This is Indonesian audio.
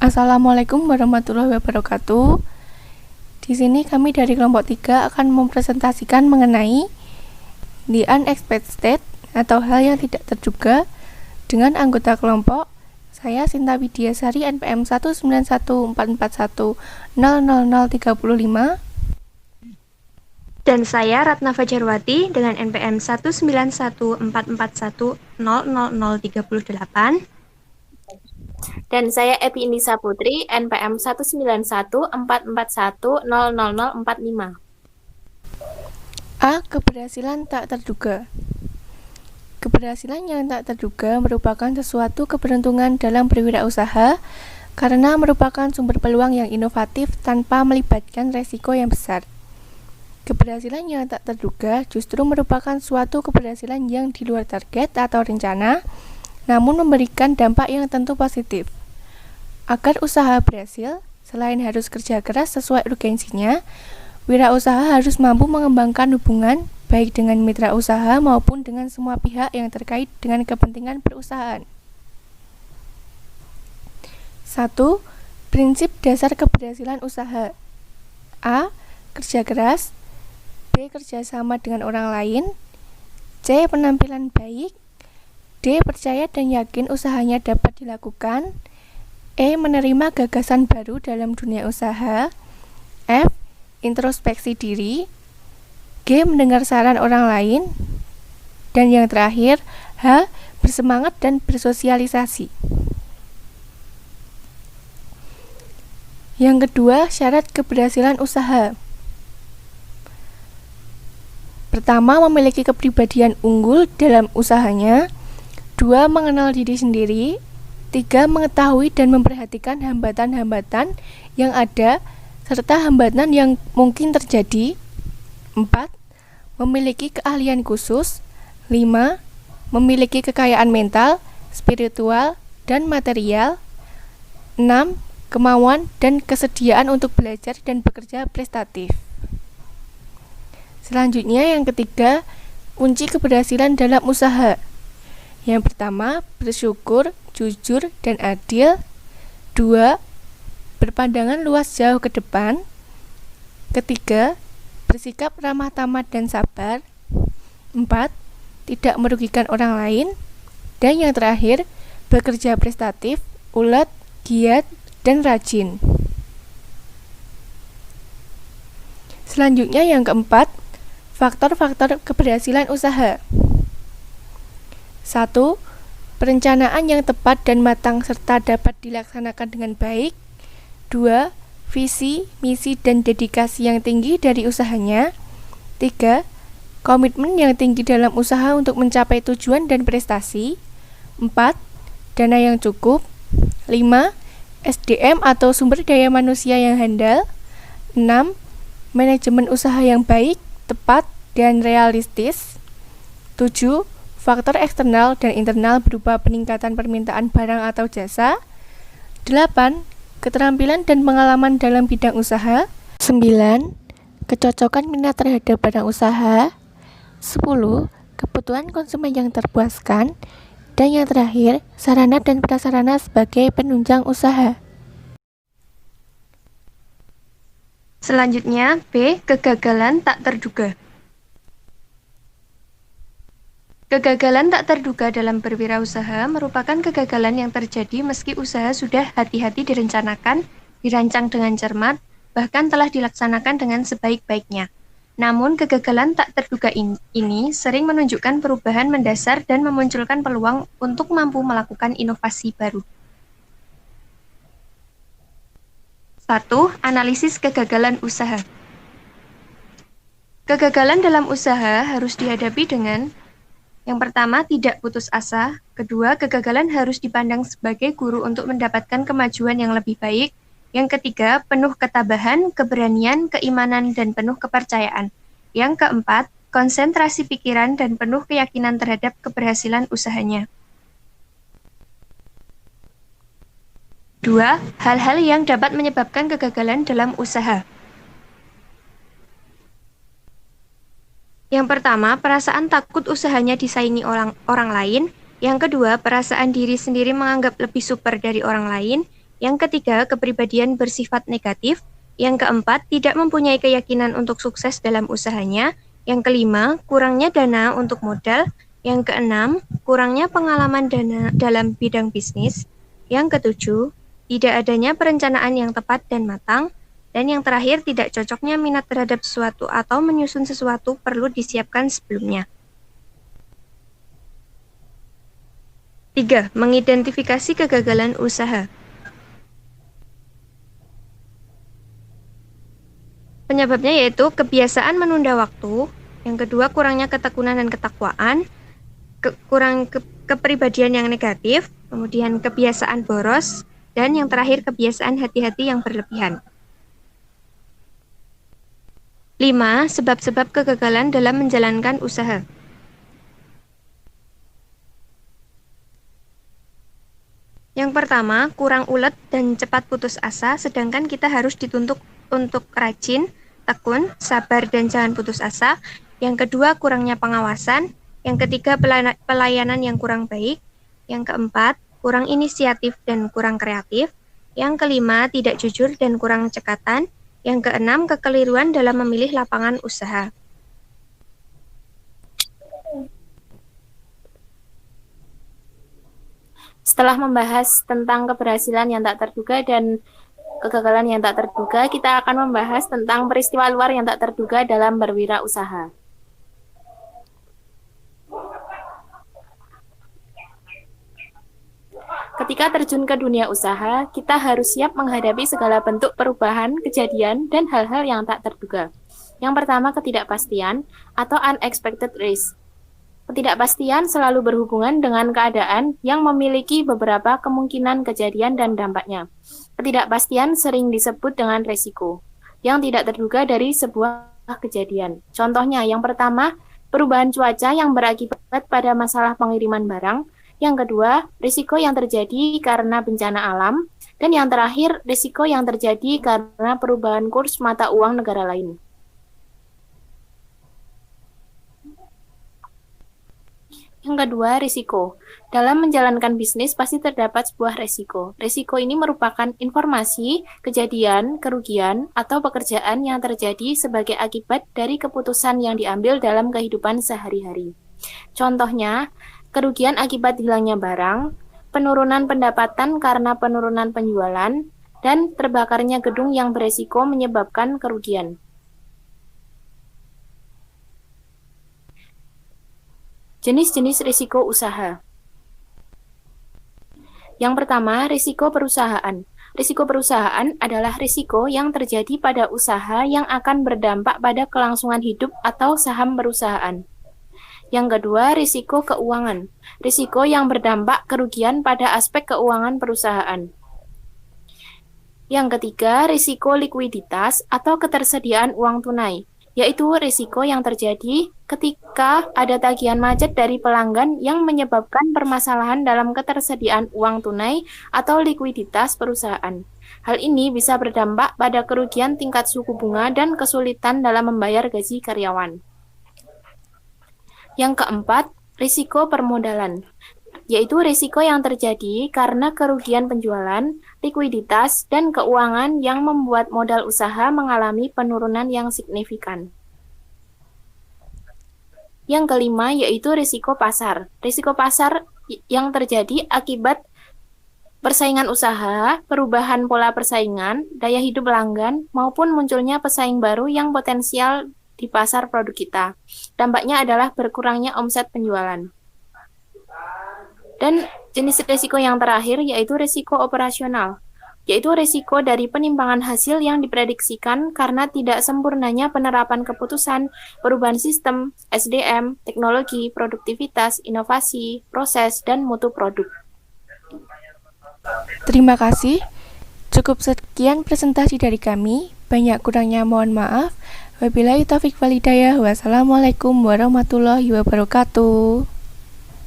Assalamualaikum warahmatullahi wabarakatuh. Di sini kami dari kelompok 3 akan mempresentasikan mengenai the unexpected state atau hal yang tidak terduga dengan anggota kelompok. Saya Sinta Widiasari NPM 19144100035 dan saya Ratna Fajarwati dengan NPM 19144100038. Dan saya Epi Indisa Putri, NPM 19144100045. A. Keberhasilan tak terduga. Keberhasilan yang tak terduga merupakan sesuatu keberuntungan dalam berwirausaha karena merupakan sumber peluang yang inovatif tanpa melibatkan resiko yang besar. Keberhasilan yang tak terduga justru merupakan suatu keberhasilan yang di luar target atau rencana, namun memberikan dampak yang tentu positif. Agar usaha berhasil, selain harus kerja keras sesuai urgensinya, wirausaha harus mampu mengembangkan hubungan baik dengan mitra usaha maupun dengan semua pihak yang terkait dengan kepentingan perusahaan. 1. Prinsip dasar keberhasilan usaha. A. Kerja keras. B. Kerjasama dengan orang lain. C. Penampilan baik. D. Percaya dan yakin usahanya dapat dilakukan. E. Menerima gagasan baru dalam dunia usaha. F. Introspeksi diri. G. Mendengar saran orang lain. Dan yang terakhir, H. Bersemangat dan bersosialisasi. Yang kedua, syarat keberhasilan usaha. Pertama, memiliki kepribadian unggul dalam usahanya. 2. Mengenal diri sendiri. 3. Mengetahui dan memperhatikan hambatan-hambatan yang ada serta hambatan yang mungkin terjadi. 4. Memiliki keahlian khusus. 5. Memiliki kekayaan mental, spiritual, dan material. 6. Kemauan dan kesediaan untuk belajar dan bekerja prestatif. Selanjutnya yang ketiga, kunci keberhasilan dalam usaha. Yang pertama, bersyukur, jujur, dan adil. 2. Berpandangan luas jauh ke depan. Ketiga, bersikap ramah tamah dan sabar. 4. Tidak merugikan orang lain. Dan yang terakhir, bekerja prestatif, ulet, giat, dan rajin. Selanjutnya yang keempat, faktor-faktor keberhasilan usaha. 1. Perencanaan yang tepat dan matang serta dapat dilaksanakan dengan baik. 2. Visi, misi, dan dedikasi yang tinggi dari usahanya. 3. Komitmen yang tinggi dalam usaha untuk mencapai tujuan dan prestasi. 4. Dana yang cukup. 5. SDM atau sumber daya manusia yang handal. 6. Manajemen usaha yang baik, tepat, dan realistis. 7. Faktor eksternal dan internal berupa peningkatan permintaan barang atau jasa. 8. Keterampilan dan pengalaman dalam bidang usaha. 9. Kecocokan minat terhadap barang usaha. 10. Kebutuhan konsumen yang terpuaskan. Dan yang terakhir, sarana dan prasarana sebagai penunjang usaha. Selanjutnya, B. Kegagalan tak terduga. Kegagalan tak terduga dalam berwirausaha merupakan kegagalan yang terjadi meski usaha sudah hati-hati direncanakan, dirancang dengan cermat, bahkan telah dilaksanakan dengan sebaik-baiknya. Namun, kegagalan tak terduga ini sering menunjukkan perubahan mendasar dan memunculkan peluang untuk mampu melakukan inovasi baru. 1. Analisis kegagalan usaha. Kegagalan dalam usaha harus dihadapi dengan: yang pertama, tidak putus asa. Kedua, kegagalan harus dipandang sebagai guru untuk mendapatkan kemajuan yang lebih baik. Yang ketiga, penuh ketabahan, keberanian, keimanan, dan penuh kepercayaan. Yang keempat, konsentrasi pikiran dan penuh keyakinan terhadap keberhasilan usahanya. 2. Hal-hal yang dapat menyebabkan kegagalan dalam usaha. Yang pertama, perasaan takut usahanya disaingi orang lain. Yang kedua, perasaan diri sendiri menganggap lebih super dari orang lain. Yang ketiga, kepribadian bersifat negatif. Yang keempat, tidak mempunyai keyakinan untuk sukses dalam usahanya. Yang kelima, kurangnya dana untuk modal. Yang keenam, kurangnya pengalaman dana dalam bidang bisnis. Yang ketujuh, tidak adanya perencanaan yang tepat dan matang. Dan yang terakhir, tidak cocoknya minat terhadap sesuatu atau menyusun sesuatu perlu disiapkan sebelumnya. 3. Mengidentifikasi kegagalan usaha. Penyebabnya yaitu kebiasaan menunda waktu, yang kedua kurangnya ketekunan dan ketakwaan, kepribadian yang negatif, kemudian kebiasaan boros, dan yang terakhir kebiasaan hati-hati yang berlebihan. 5. Sebab-sebab kegagalan dalam menjalankan usaha. Yang pertama, kurang ulet dan cepat putus asa, sedangkan kita harus dituntut untuk rajin, tekun, sabar, dan jangan putus asa. Yang kedua, kurangnya pengawasan. Yang ketiga, pelayanan yang kurang baik. Yang keempat, kurang inisiatif dan kurang kreatif. Yang kelima, tidak jujur dan kurang cekatan. Yang keenam, kekeliruan dalam memilih lapangan usaha. Setelah membahas tentang keberhasilan yang tak terduga dan kegagalan yang tak terduga, kita akan membahas tentang peristiwa luar yang tak terduga dalam berwirausaha. Ketika terjun ke dunia usaha, kita harus siap menghadapi segala bentuk perubahan, kejadian, dan hal-hal yang tak terduga. Yang pertama, ketidakpastian atau unexpected risk. Ketidakpastian selalu berhubungan dengan keadaan yang memiliki beberapa kemungkinan kejadian dan dampaknya. Ketidakpastian sering disebut dengan resiko, yang tidak terduga dari sebuah kejadian. Contohnya, yang pertama, perubahan cuaca yang berakibat pada masalah pengiriman barang. Yang kedua, risiko yang terjadi karena bencana alam. Dan yang terakhir, risiko yang terjadi karena perubahan kurs mata uang negara lain. Yang kedua, risiko. Dalam menjalankan bisnis pasti terdapat sebuah risiko. Risiko ini merupakan informasi, kejadian, kerugian, atau pekerjaan yang terjadi sebagai akibat dari keputusan yang diambil dalam kehidupan sehari-hari. Contohnya, kerugian akibat hilangnya barang, penurunan pendapatan karena penurunan penjualan, dan terbakarnya gedung yang beresiko menyebabkan kerugian. Jenis-jenis risiko usaha. Yang pertama, risiko perusahaan. Risiko perusahaan adalah risiko yang terjadi pada usaha yang akan berdampak pada kelangsungan hidup atau saham perusahaan. Yang kedua, risiko keuangan. Risiko yang berdampak kerugian pada aspek keuangan perusahaan. Yang ketiga, risiko likuiditas atau ketersediaan uang tunai, yaitu risiko yang terjadi ketika ada tagihan macet dari pelanggan yang menyebabkan permasalahan dalam ketersediaan uang tunai atau likuiditas perusahaan. Hal ini bisa berdampak pada kerugian tingkat suku bunga dan kesulitan dalam membayar gaji karyawan. Yang keempat, risiko permodalan, yaitu risiko yang terjadi karena kerugian penjualan, likuiditas, dan keuangan yang membuat modal usaha mengalami penurunan yang signifikan. Yang kelima yaitu risiko pasar. Risiko pasar yang terjadi akibat persaingan usaha, perubahan pola persaingan, daya hidup pelanggan, maupun munculnya pesaing baru yang potensial di pasar produk kita. Dampaknya adalah berkurangnya omset penjualan. Dan jenis risiko yang terakhir yaitu risiko operasional, yaitu risiko dari penimbangan hasil yang diprediksikan karena tidak sempurnanya penerapan keputusan, perubahan sistem, SDM, teknologi, produktivitas, inovasi, proses, dan mutu produk. Terima kasih. Cukup sekian presentasi dari kami. Banyak kurangnya mohon maaf. Wabillahi taufiq wal hidayah. Wassalamualaikum warahmatullahi wabarakatuh.